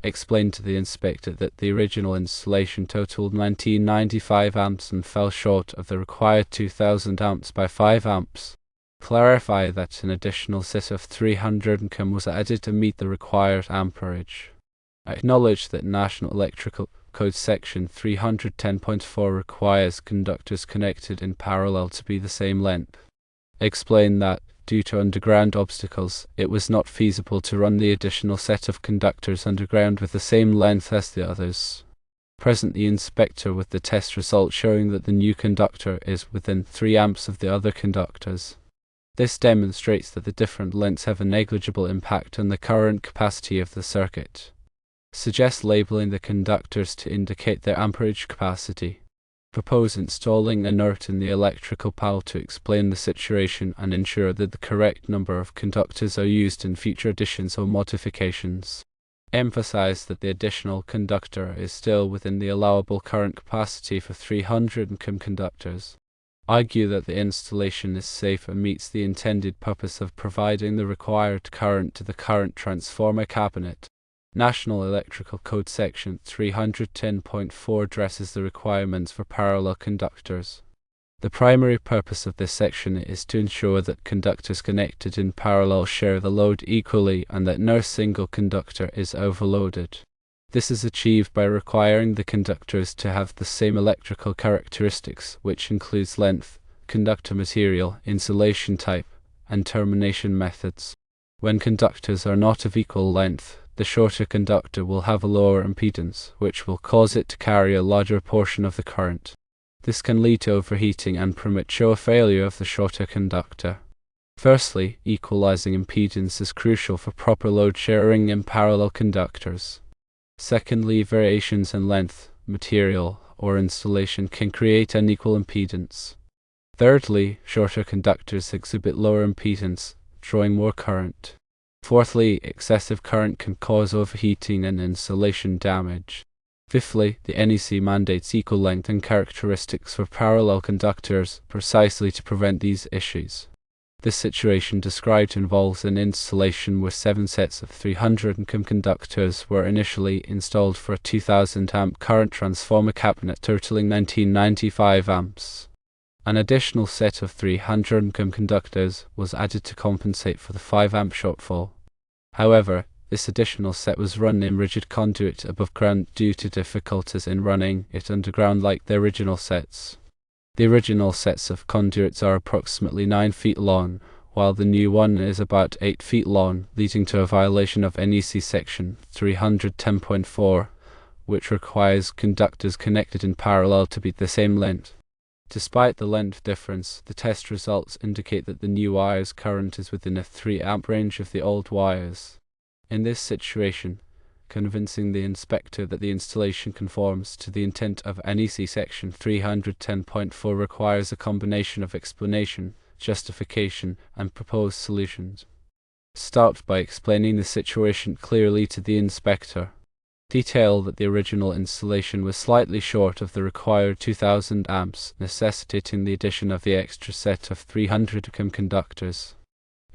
explained to the inspector that the original installation totaled 1995 amps and fell short of the required 2000 amps by 5 amps. Clarify that an additional set of 300 km was added to meet the required amperage. Acknowledge that National Electrical Code Section 310.4 requires conductors connected in parallel to be the same length. Explain that, due to underground obstacles, it was not feasible to run the additional set of conductors underground with the same length as the others. Present the inspector with the test result showing that the new conductor is within 3 amps of the other conductors. This demonstrates that the different lengths have a negligible impact on the current capacity of the circuit. Suggest labeling the conductors to indicate their amperage capacity. Propose installing a note in the electrical panel to explain the situation and ensure that the correct number of conductors are used in future additions or modifications. Emphasize that the additional conductor is still within the allowable current capacity for 300 km conductors. Argue that the installation is safe and meets the intended purpose of providing the required current to the current transformer cabinet. National Electrical Code Section 310.4 addresses the requirements for parallel conductors. The primary purpose of this section is to ensure that conductors connected in parallel share the load equally and that no single conductor is overloaded. This is achieved by requiring the conductors to have the same electrical characteristics, which includes length, conductor material, insulation type, and termination methods. When conductors are not of equal length, the shorter conductor will have a lower impedance, which will cause it to carry a larger portion of the current. This can lead to overheating and premature failure of the shorter conductor. Firstly, equalizing impedance is crucial for proper load sharing in parallel conductors. Secondly, variations in length, material, or installation can create unequal impedance. Thirdly, shorter conductors exhibit lower impedance, drawing more current. Fourthly, excessive current can cause overheating and insulation damage. Fifthly, the NEC mandates equal length and characteristics for parallel conductors precisely to prevent these issues. This situation described involves an installation where 7 sets of 300 km conductors were initially installed for a 2000 amp current transformer cabinet totaling 1995 amps. An additional set of 300 km conductors was added to compensate for the 5 amp shortfall. However, this additional set was run in rigid conduit above ground due to difficulties in running it underground like the original sets. The original sets of conduits are approximately 9 feet long, while the new one is about 8 feet long, leading to a violation of NEC Section 310.4, which requires conductors connected in parallel to be the same length. Despite the length difference, the test results indicate that the new wire's current is within a 3 amp range of the old wires. In this situation, convincing the inspector that the installation conforms to the intent of NEC Section 310.4 requires a combination of explanation, justification, and proposed solutions. Start by explaining the situation clearly to the inspector. Detail that the original installation was slightly short of the required 2000 amps, necessitating the addition of the extra set of 300 km conductors.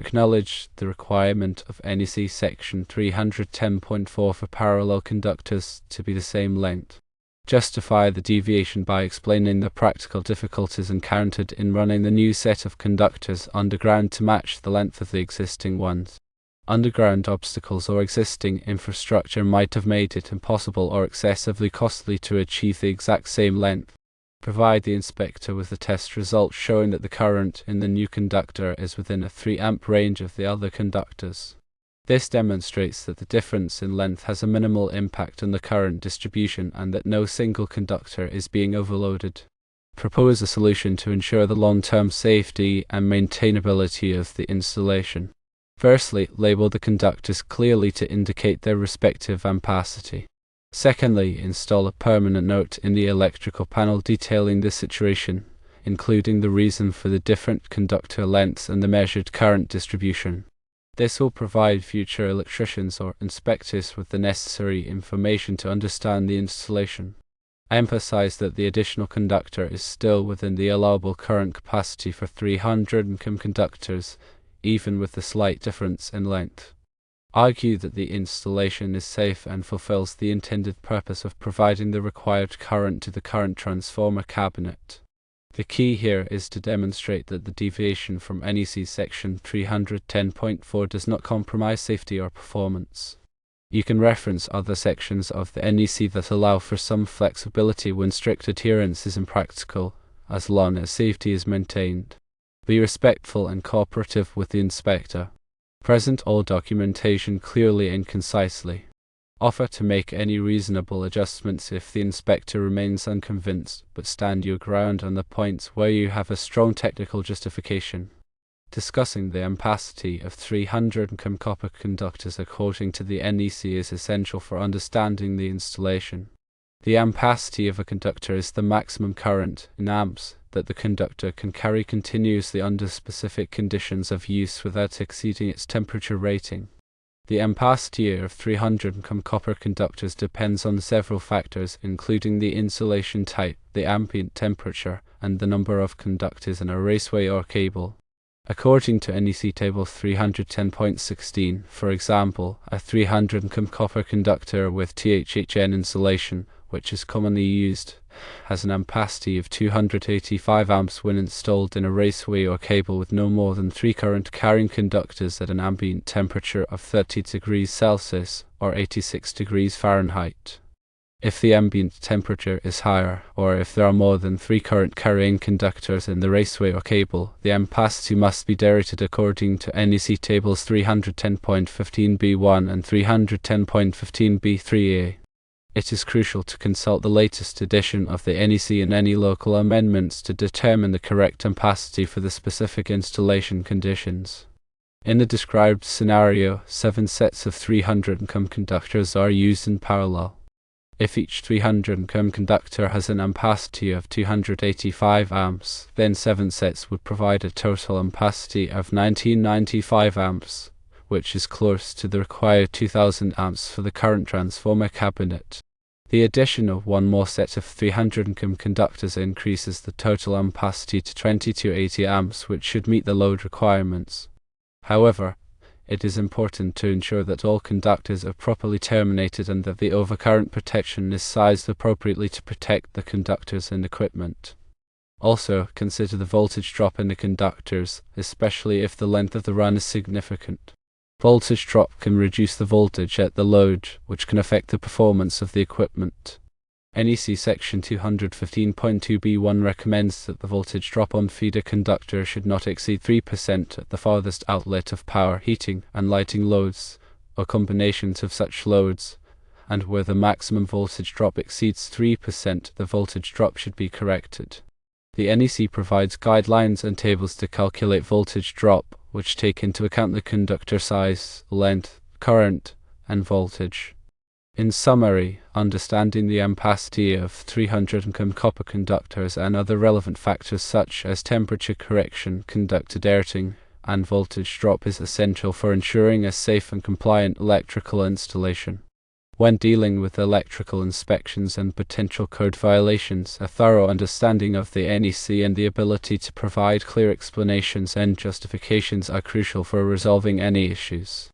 Acknowledge the requirement of NEC Section 310.4 for parallel conductors to be the same length. Justify the deviation by explaining the practical difficulties encountered in running the new set of conductors underground to match the length of the existing ones. Underground obstacles or existing infrastructure might have made it impossible or excessively costly to achieve the exact same length. Provide the inspector with the test results showing that the current in the new conductor is within a 3 amp range of the other conductors. This demonstrates that the difference in length has a minimal impact on the current distribution and that no single conductor is being overloaded. Propose a solution to ensure the long-term safety and maintainability of the installation. Firstly, label the conductors clearly to indicate their respective ampacity. Secondly, install a permanent note in the electrical panel detailing the situation, including the reason for the different conductor lengths and the measured current distribution. This will provide future electricians or inspectors with the necessary information to understand the installation. Emphasize that the additional conductor is still within the allowable current capacity for 300 km conductors, even with the slight difference in length. argue that the installation is safe and fulfills the intended purpose of providing the required current to the current transformer cabinet. The key here is to demonstrate that the deviation from NEC section 310.4 does not compromise safety or performance. You can reference other sections of the NEC that allow for some flexibility when strict adherence is impractical, as long as safety is maintained. Be respectful and cooperative with the inspector. Present all documentation clearly and concisely. Offer to make any reasonable adjustments if the inspector remains unconvinced, but stand your ground on the points where you have a strong technical justification. Discussing the ampacity of 300 km copper conductors according to the NEC is essential for understanding the installation. The ampacity of a conductor is the maximum current, in amps, that the conductor can carry continuously under specific conditions of use without exceeding its temperature rating. The ampacity of 300 km copper conductors depends on several factors, including the insulation type, the ambient temperature, and the number of conductors in a raceway or cable. According to NEC Table 310.16, for example, a 300 km copper conductor with THHN insulation, which is commonly used, has an ampacity of 285 amps when installed in a raceway or cable with no more than 3 current-carrying conductors at an ambient temperature of 30 degrees Celsius or 86 degrees Fahrenheit. If the ambient temperature is higher, or if there are more than 3 current-carrying conductors in the raceway or cable, the ampacity must be derivated according to NEC Tables 310.15b1 and 310.15b3a. It is crucial to consult the latest edition of the NEC and any local amendments to determine the correct ampacity for the specific installation conditions. In the described scenario, 7 sets of 300 km conductors are used in parallel. If each 300 km conductor has an ampacity of 285 amps, then 7 sets would provide a total ampacity of 1995 amps, which is close to the required 2000 amps for the current transformer cabinet. The addition of one more set of 300 km conductors increases the total ampacity to 2280 amps, which should meet the load requirements. However, it is important to ensure that all conductors are properly terminated and that the overcurrent protection is sized appropriately to protect the conductors and equipment. Also, consider the voltage drop in the conductors, especially if the length of the run is significant. Voltage drop can reduce the voltage at the load, which can affect the performance of the equipment. NEC section 215.2b1 recommends that the voltage drop on feeder conductor should not exceed 3% at the farthest outlet of power, heating, and lighting loads, or combinations of such loads, and where the maximum voltage drop exceeds 3%, the voltage drop should be corrected. The NEC provides guidelines and tables to calculate voltage drop, which take into account the conductor size, length, current, and voltage. In summary, understanding the ampacity of 300 km copper conductors and other relevant factors such as temperature correction, conductor dating, and voltage drop is essential for ensuring a safe and compliant electrical installation. When dealing with electrical inspections and potential code violations, a thorough understanding of the NEC and the ability to provide clear explanations and justifications are crucial for resolving any issues.